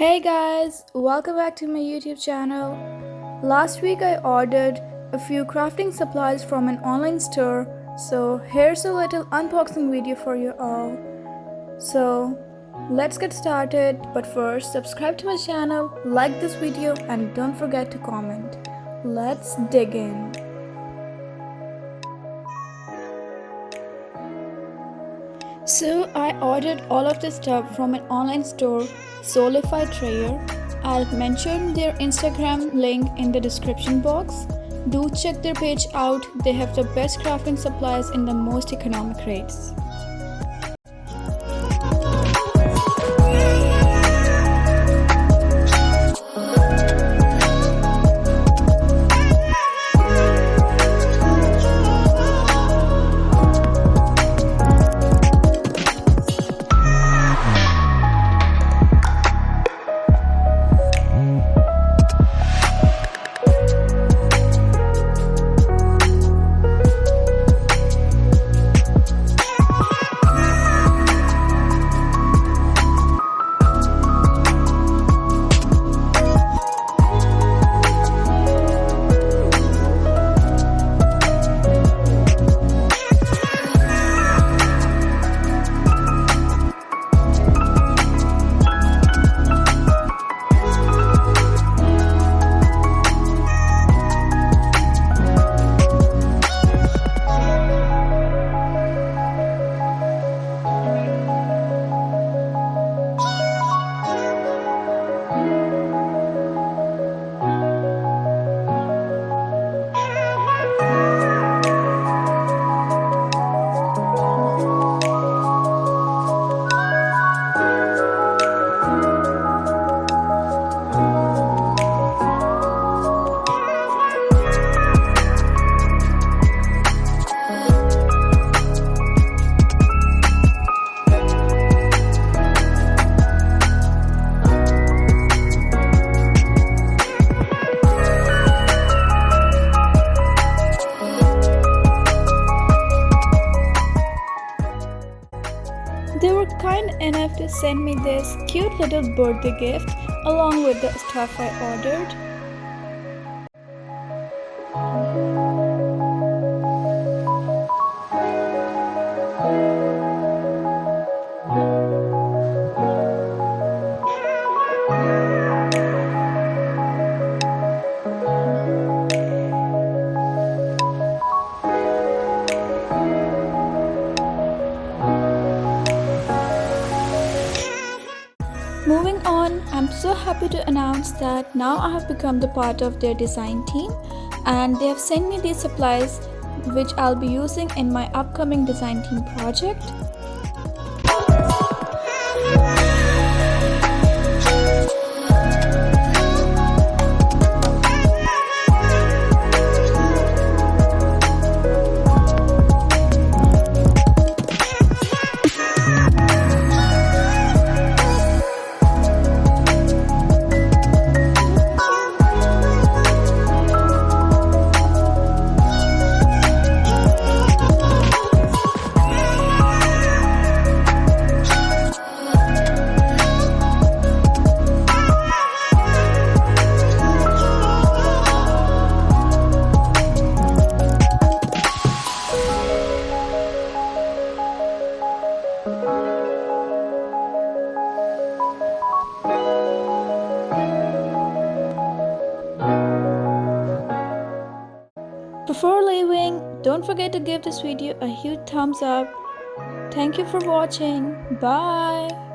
Hey guys, welcome back to my YouTube channel. Last week I ordered a few crafting supplies from an online store, so here's a little unboxing video for you all. So let's get started, but first subscribe to my channel, like this video and don't forget to comment. Let's dig in. So I ordered all of this stuff from an online store, Soulify Treasure. I'll mention their Instagram link in the description box. Do check their page out, they have the best crafting supplies in the most economic rates. They were kind enough to send me this cute little birthday gift along with the stuff I ordered. Moving on, I'm so happy to announce that now I have become the part of their design team and they have sent me these supplies which I'll be using in my upcoming design team project. Before leaving, don't forget to give this video a huge thumbs up. Thank you for watching. Bye.